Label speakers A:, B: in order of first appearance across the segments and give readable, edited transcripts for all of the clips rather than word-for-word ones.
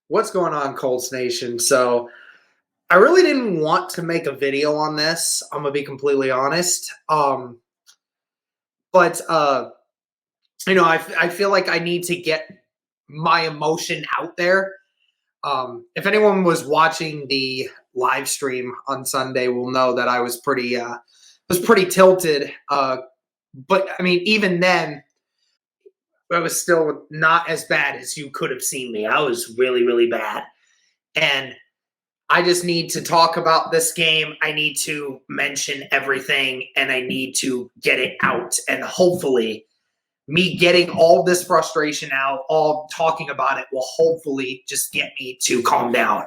A: What's going on, Colts Nation? So, I really didn't want to make a video on this. I'm gonna be completely honest. But I feel like I need to get my emotion out there. If anyone was watching the live stream on Sunday, will know that I was pretty tilted. But I mean, even then, I was still not as bad as you could have seen me. I was really, really bad, and I just need to talk about this game. I need to mention everything and I need to get it out. And hopefully, me getting all this frustration out, all talking about it, will hopefully just get me to calm down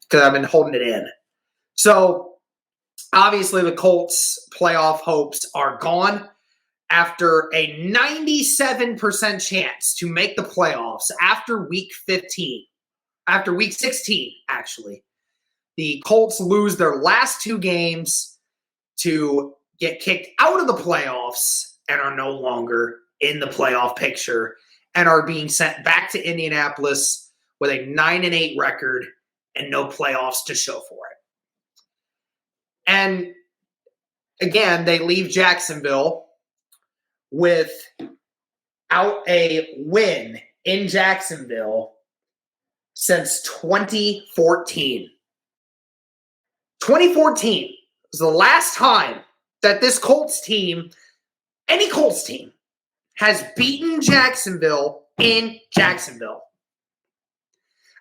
A: because I've been holding it in. So, obviously, the Colts' playoff hopes are gone after a 97% chance to make the playoffs after week 15. After week 16, actually. The Colts lose their last two games to get kicked out of the playoffs and are no longer in the playoff picture and are being sent back to Indianapolis with a 9-8 record and no playoffs to show for it. And again, they leave Jacksonville without a win in Jacksonville since 2014. 2014 was the last time that this Colts team, any Colts team, has beaten Jacksonville in Jacksonville.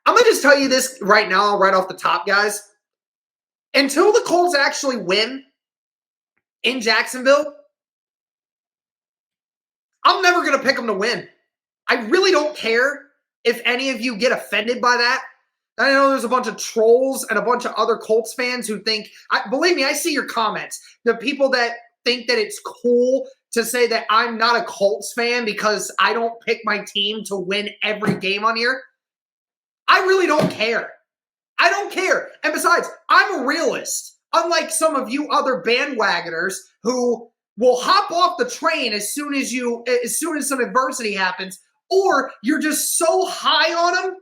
A: I'm going to just tell you this right now, right off the top, guys. Until the Colts actually win in Jacksonville, I'm never going to pick them to win. I really don't care if any of you get offended by that. I know there's a bunch of trolls and a bunch of other Colts fans who think, believe me, I see your comments. The people that think that it's cool to say that I'm not a Colts fan because I don't pick my team to win every game on here. I really don't care. I don't care. And besides, I'm a realist. Unlike some of you other bandwagoners who will hop off the train as soon as some adversity happens, or you're just so high on them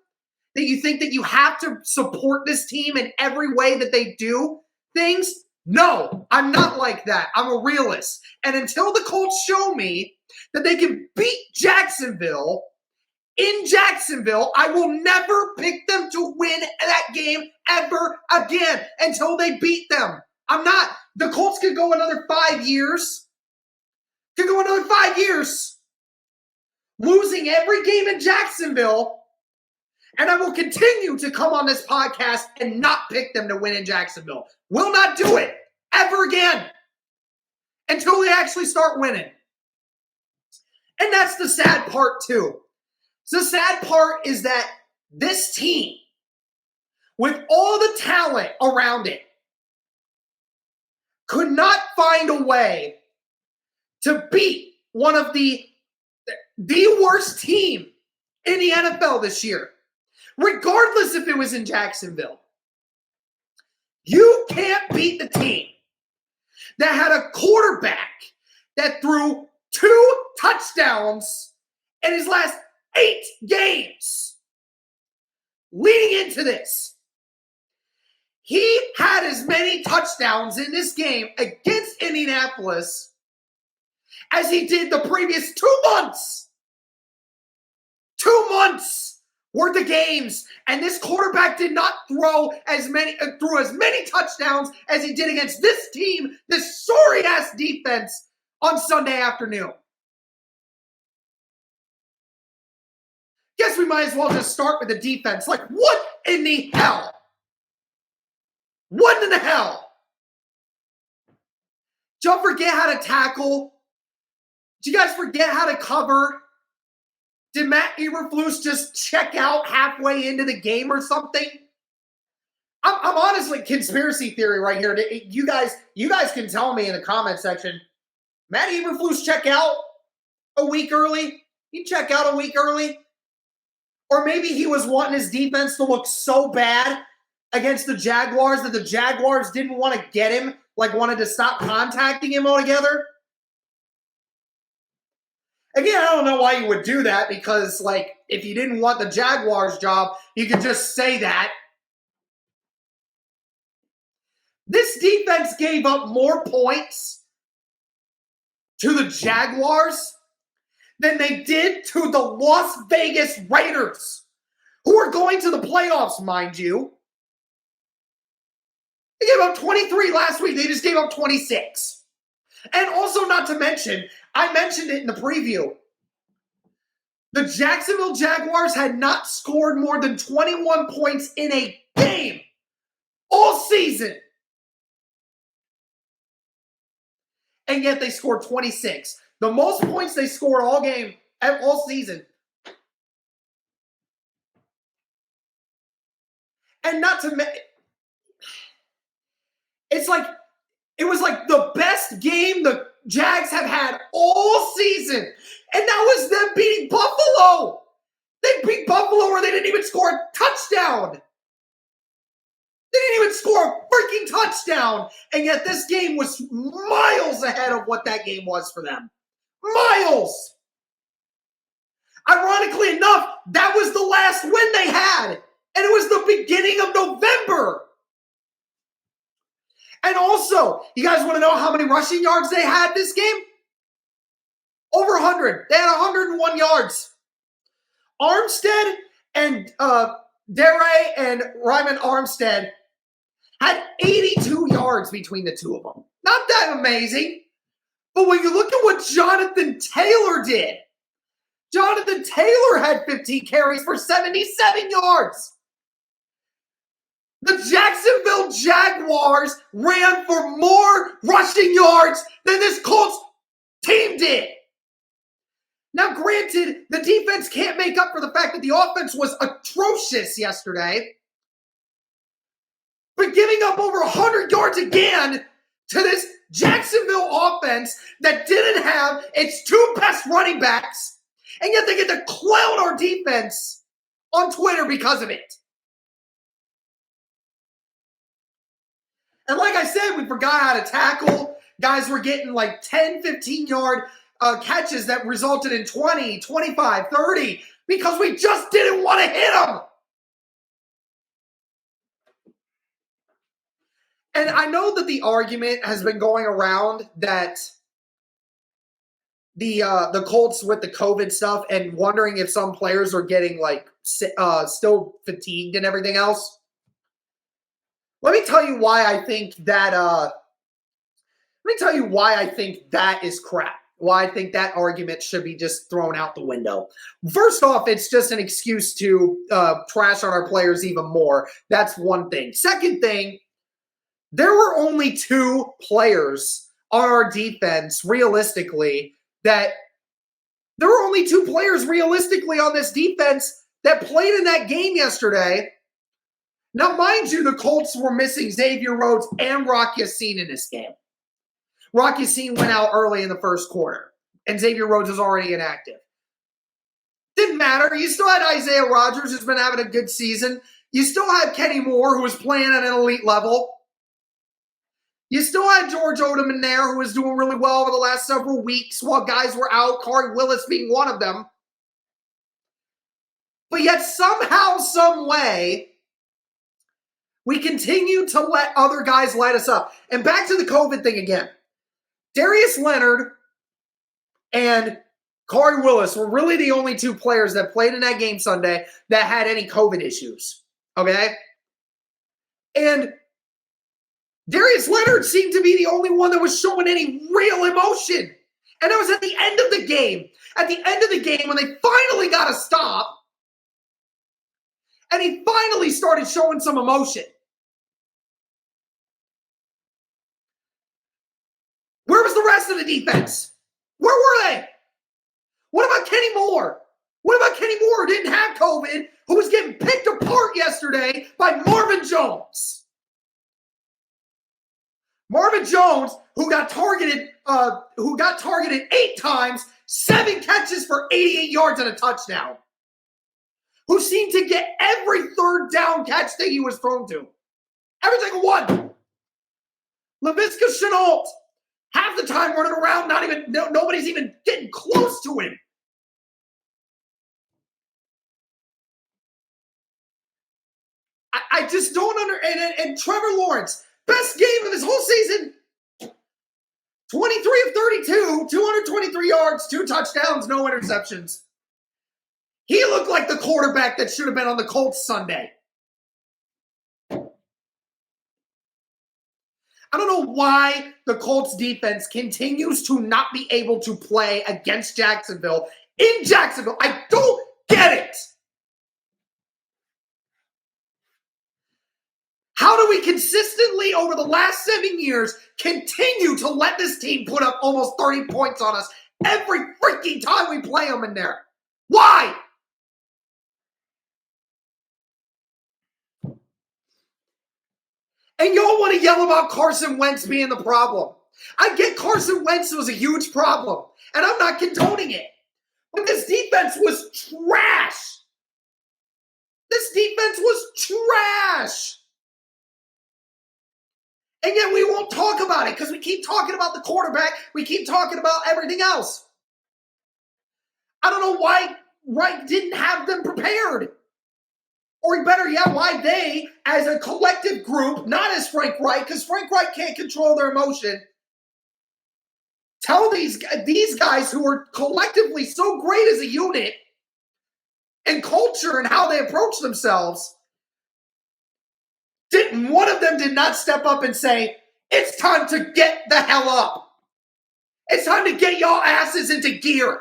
A: that you think that you have to support this team in every way that they do things. No, I'm not like that. I'm a realist. And until the Colts show me that they can beat Jacksonville in Jacksonville, I will never pick them to win that game ever again until they beat them. I'm not. The Colts could go another 5 years. Losing every game in Jacksonville. And I will continue to come on this podcast and not pick them to win in Jacksonville. Will not do it ever again until they actually start winning. And that's the sad part, too. The sad part is that this team, with all the talent around it, could not find a way to beat one of the worst team in the NFL this year. Regardless if it was in Jacksonville. You can't beat the team that had a quarterback that threw 2 touchdowns in his last 8 games. Leading into this, he had as many touchdowns in this game against Indianapolis as he did the previous 2 months. 2 months worth of games, and this quarterback did not throw as many touchdowns as he did against this team, this sorry-ass defense on Sunday afternoon. Guess we might as well just start with the defense. Like, what in the hell? What in the hell? Did y'all forget how to tackle? Did you guys forget how to cover? Did Matt Eberflus just check out halfway into the game or something? I'm honestly conspiracy theory right here. You guys can tell me in the comment section. Matt Eberflus check out a week early? He check out a week early? Or maybe he was wanting his defense to look so bad against the Jaguars that the Jaguars didn't want to get him, like wanted to stop contacting him altogether. Again, I don't know why you would do that because, like, if you didn't want the Jaguars job, you could just say that. This defense gave up more points to the Jaguars than they did to the Las Vegas Raiders, who are going to the playoffs, mind you. They gave up 23 last week. They just gave up 26. And also, not to mention, I mentioned it in the preview, the Jacksonville Jaguars had not scored more than 21 points in a game all season. And yet they scored 26. The most points they scored all game, all season. And not to mention, it was like the best game the Jags have had all season. And that was them beating Buffalo. They beat Buffalo where they didn't even score a touchdown. They didn't even score a freaking touchdown. And yet this game was miles ahead of what that game was for them. Miles. Ironically enough, that was the last win they had. And it was the beginning of November. And also, you guys want to know how many rushing yards they had this game? Over 100. They had 101 yards. Armstead and Dere and Ryman Armstead had 82 yards between the two of them. Not that amazing. But when you look at what Jonathan Taylor did, Jonathan Taylor had 15 carries for 77 yards. The Jacksonville Jaguars ran for more rushing yards than this Colts team did. Now, granted, the defense can't make up for the fact that the offense was atrocious yesterday. But giving up over 100 yards again to this Jacksonville offense that didn't have its two best running backs, and yet they get to clown our defense on Twitter because of it. And like I said, we forgot how to tackle. Guys were getting like 10, 15-yard catches that resulted in 20, 25, 30 because we just didn't want to hit them. And I know that the argument has been going around that the Colts with the COVID stuff and wondering if some players are getting like still fatigued and everything else. Let me tell you why I think that. Let me tell you why I think that is crap. Why I think that argument should be just thrown out the window. First off, it's just an excuse to trash on our players even more. That's one thing. Second thing, there were only two players on our defense, realistically, on this defense that played in that game yesterday. Now, mind you, the Colts were missing Xavier Rhodes and Rock Ya-Sin in this game. Rock Ya-Sin went out early in the first quarter, and Xavier Rhodes was already inactive. Didn't matter. You still had Isaiah Rodgers, who's been having a good season. You still had Kenny Moore, who was playing at an elite level. You still had George Odom in there, who was doing really well over the last several weeks while guys were out, Corey Willis being one of them. But yet somehow, some way, we continue to let other guys light us up. And back to the COVID thing again. Darius Leonard and Corey Willis were really the only two players that played in that game Sunday that had any COVID issues. Okay? And Darius Leonard seemed to be the only one that was showing any real emotion. And it was at the end of the game. At the end of the game, when they finally got a stop, and he finally started showing some emotion. Where was the rest of the defense? Where were they? What about Kenny Moore? What about Kenny Moore who didn't have COVID, who was getting picked apart yesterday by Marvin Jones? Marvin Jones, who got targeted 8 times, 7 catches for 88 yards and a touchdown. Who seemed to get every third down catch that he was thrown to. Every single one. Laviska Shenault, half the time running around, nobody's even getting close to him. I just don't and Trevor Lawrence, best game of his whole season. 23 of 32, 223 yards, 2 touchdowns, no interceptions. He looked like the quarterback that should have been on the Colts Sunday. I don't know why the Colts defense continues to not be able to play against Jacksonville in Jacksonville. I don't get it. How do we consistently, over the last 7 years, continue to let this team put up almost 30 points on us every freaking time we play them in there? Why? And y'all want to yell about Carson Wentz being the problem. I get Carson Wentz was a huge problem, and I'm not condoning it. But this defense was trash. This defense was trash. And yet we won't talk about it because we keep talking about the quarterback. We keep talking about everything else. I don't know why Reich didn't have them prepared. Or better yet, why they, as a collective group, not as Frank Reich, because Frank Reich can't control their emotion, tell these guys who are collectively so great as a unit and culture and how they approach themselves, one of them did not step up and say, it's time to get the hell up. It's time to get y'all asses into gear.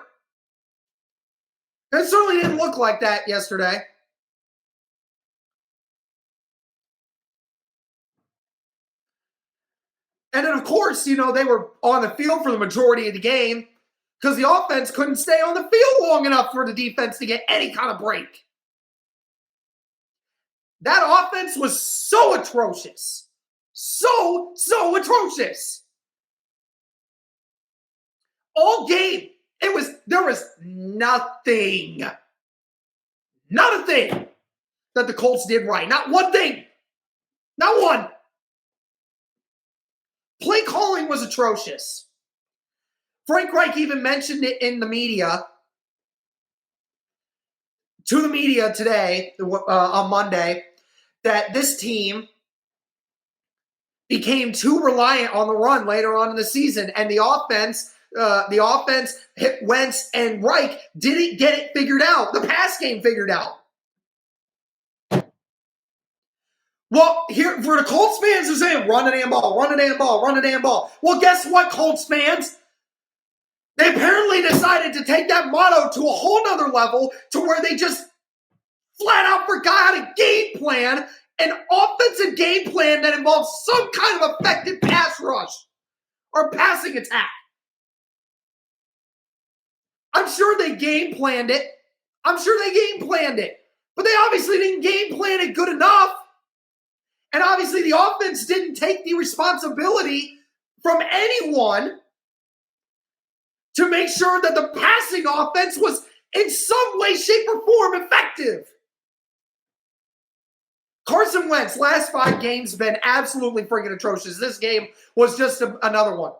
A: It certainly didn't look like that yesterday. And then, of course, they were on the field for the majority of the game because the offense couldn't stay on the field long enough for the defense to get any kind of break. That offense was so atrocious. So atrocious. All game, there was nothing. Not a thing that the Colts did right. Not one thing. Not one. Play calling was atrocious. Frank Reich even mentioned it in the media, to the media today, on Monday, that this team became too reliant on the run later on in the season, and the offense hit Wentz and Reich didn't get it figured out, the pass game figured out. Well, here for the Colts fans who say, run the damn ball, run the damn ball, run the damn ball. Well, guess what, Colts fans? They apparently decided to take that motto to a whole nother level to where they just flat out forgot how to game plan an offensive game plan that involves some kind of effective pass rush or passing attack. I'm sure they game planned it. But they obviously didn't game plan it good enough. And obviously the offense didn't take the responsibility from anyone to make sure that the passing offense was in some way, shape, or form effective. Carson Wentz, last 5 games, been absolutely freaking atrocious. This game was just another one.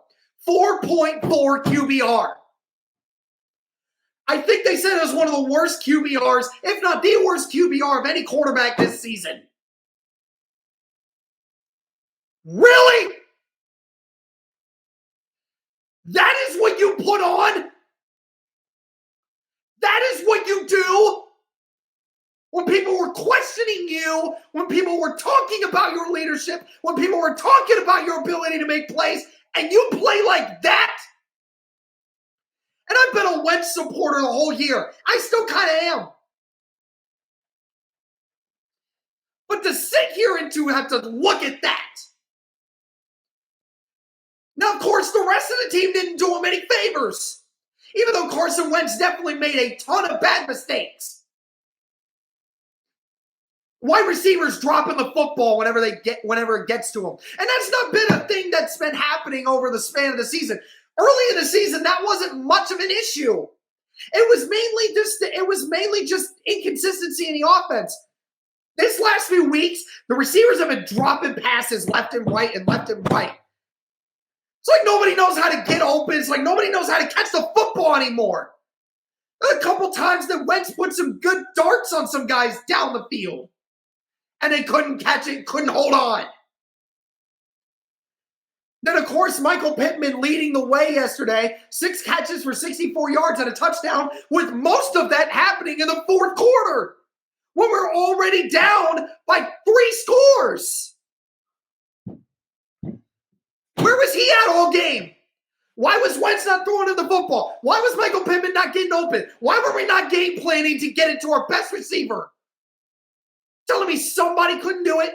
A: 4.4 QBR. I think they said it was one of the worst QBRs, if not the worst QBR of any quarterback this season. Really? That is what you put on? That is what you do? When people were questioning you, when people were talking about your leadership, when people were talking about your ability to make plays, and you play like that? And I've been a Wentz supporter the whole year. I still kind of am. But to sit here and to have to look at that. Now, of course, the rest of the team didn't do him any favors. Even though Carson Wentz definitely made a ton of bad mistakes. Wide receivers dropping the football whenever it gets to them. And that's not been a thing that's been happening over the span of the season. Early in the season, that wasn't much of an issue. It was mainly just inconsistency in the offense. This last few weeks, the receivers have been dropping passes left and right and left and right. It's like nobody knows how to get open. It's like nobody knows how to catch the football anymore. A couple times that Wentz put some good darts on some guys down the field. and they couldn't catch it, couldn't hold on. Then, of course, Michael Pittman leading the way yesterday. 6 catches for 64 yards and a touchdown, with most of that happening in the fourth quarter when we're already down by 3 scores. Where was he at all game? Why was Wentz not throwing in the football? Why was Michael Pittman not getting open? Why were we not game planning to get it to our best receiver? Telling me somebody couldn't do it?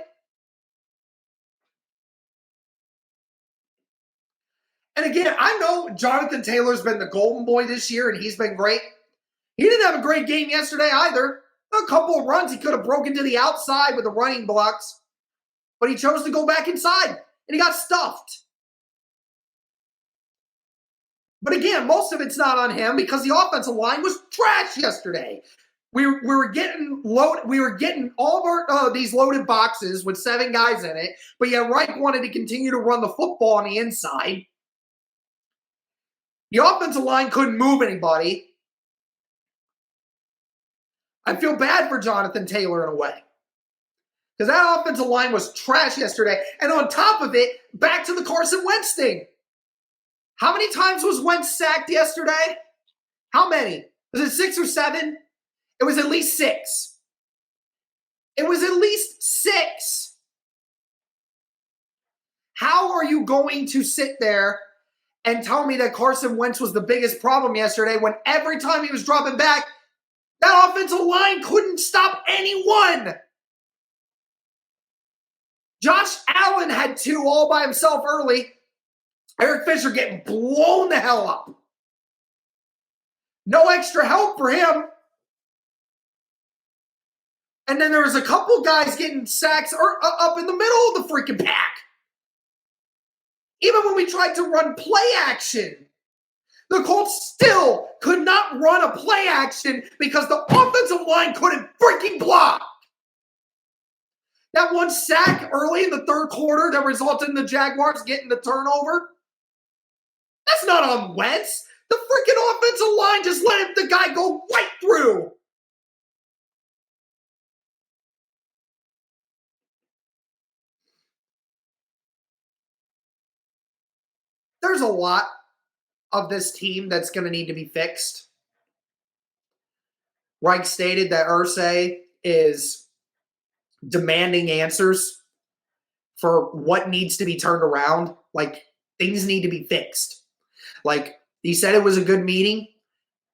A: And again, I know Jonathan Taylor's been the golden boy this year, and he's been great. He didn't have a great game yesterday either. A couple of runs he could have broken to the outside with the running blocks, but he chose to go back inside, and he got stuffed. But again, most of it's not on him because the offensive line was trash yesterday. We were getting loaded. We were getting all of our these loaded boxes with 7 guys in it, but yet Reich wanted to continue to run the football on the inside. The offensive line couldn't move anybody. I feel bad for Jonathan Taylor in a way, because that offensive line was trash yesterday. And on top of it, back to the Carson Wentz thing. How many times was Wentz sacked yesterday? How many? Was it 6 or 7? It was at least 6. It was at least 6. How are you going to sit there and tell me that Carson Wentz was the biggest problem yesterday when every time he was dropping back, that offensive line couldn't stop anyone? Josh Allen had 2 all by himself early. Eric Fisher getting blown the hell up. No extra help for him. And then there was a couple guys getting sacks up in the middle of the freaking pack. Even when we tried to run play action, the Colts still could not run a play action because the offensive line couldn't freaking block. That one sack early in the third quarter that resulted in the Jaguars getting the turnover, that's not on Wentz. The freaking offensive line just let the guy go right through. There's a lot of this team that's going to need to be fixed. Reich stated that Irsay is demanding answers for what needs to be turned around. Like, things need to be fixed. Like, he said it was a good meeting,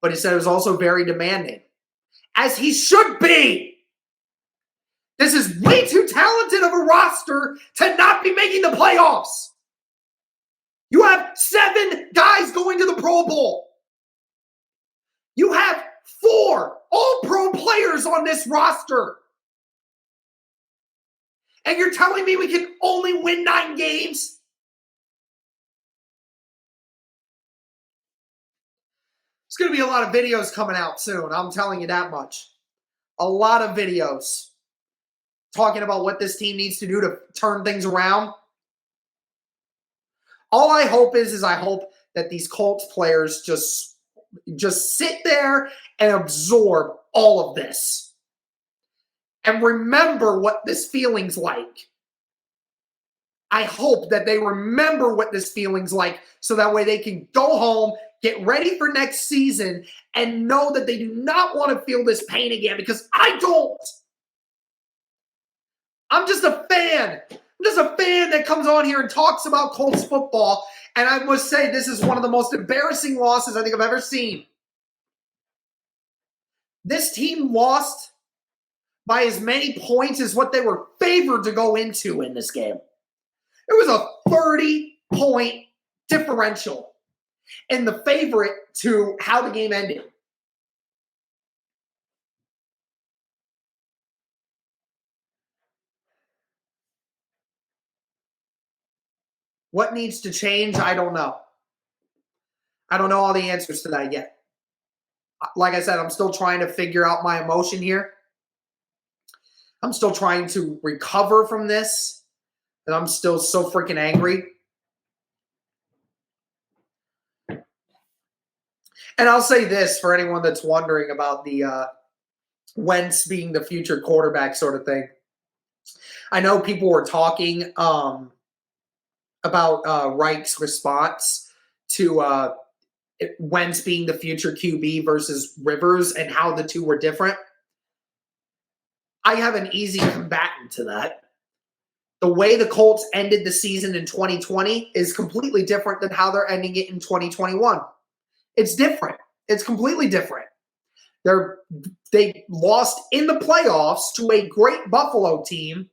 A: but he said it was also very demanding. As he should be. This is way too talented of a roster to not be making the playoffs. You have 7 guys going to the Pro Bowl. You have 4 all-pro players on this roster. And you're telling me we can only win 9 games? There's going to be a lot of videos coming out soon. I'm telling you that much. A lot of videos talking about what this team needs to do to turn things around. All I hope is I hope that these Colts players just sit there and absorb all of this. And remember what this feeling's like. I hope that they remember what this feeling's like so that way they can go home, get ready for next season, and know that they do not want to feel this pain again, because I don't. I'm just a fan. I'm just a fan that comes on here and talks about Colts football, and I must say this is one of the most embarrassing losses I think I've ever seen. This team lost by as many points as what they were favored to go into in this game. It was a 30-point differential in the favorite to how the game ended. What needs to change? I don't know. I don't know all the answers to that yet. Like I said, I'm still trying to figure out my emotion here. I'm still trying to recover from this. And I'm still so freaking angry. And I'll say this for anyone that's wondering about the Wentz being the future quarterback sort of thing. I know people were talking about Reich's response to Wentz being the future QB versus Rivers and how the two were different. I have an easy combatant to that. The way the Colts ended the season in 2020 is completely different than how they're ending it in 2021. It's different. It's completely different. They lost in the playoffs to a great Buffalo team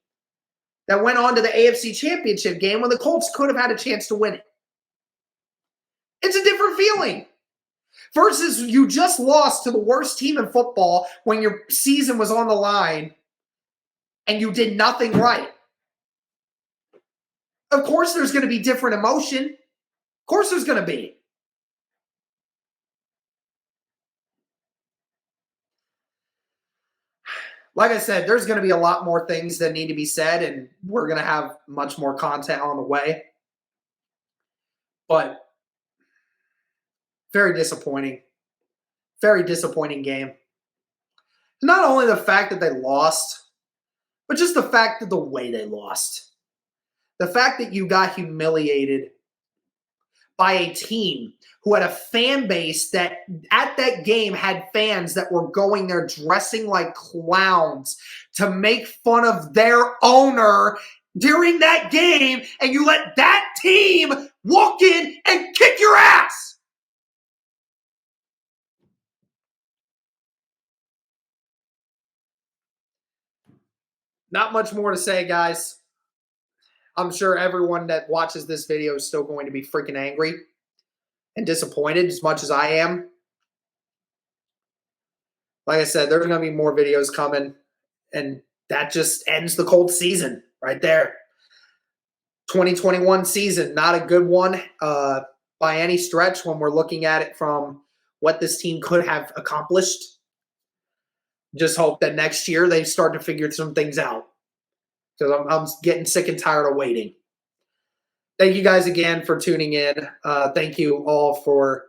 A: that went on to the AFC Championship game when the Colts could have had a chance to win it. It's a different feeling. Versus you just lost to the worst team in football when your season was on the line and you did nothing right. Of course there's going to be different emotion. Of course there's going to be. Like I said, there's going to be a lot more things that need to be said, and we're going to have much more content on the way. But very disappointing. Very disappointing game. Not only the fact that they lost, but just the fact that the way they lost. The fact that you got humiliated by a team who had a fan base that at that game had fans that were going there dressing like clowns to make fun of their owner during that game, and you let that team walk in and kick your ass. Not much more to say, guys. I'm sure everyone that watches this video is still going to be freaking angry and disappointed as much as I am. Like I said, there's going to be more videos coming, and that just ends the Colts season right there. 2021 season, not a good one by any stretch when we're looking at it from what this team could have accomplished. Just hope that next year they start to figure some things out, because I'm getting sick and tired of waiting. Thank you guys again for tuning in. Thank you all for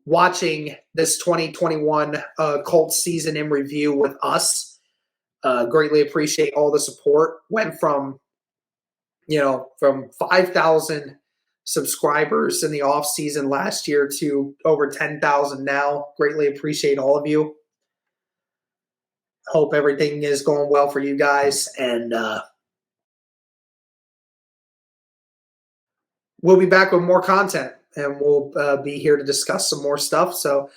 A: watching this 2021 Colts season in review with us. Greatly appreciate all the support. Went from 5,000 subscribers in the off season last year to over 10,000 now. Greatly appreciate all of you. Hope everything is going well for you guys, and we'll be back with more content, and we'll be here to discuss some more stuff. So,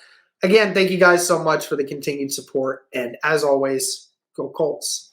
A: again, thank you guys so much for the continued support, and as always, go Colts.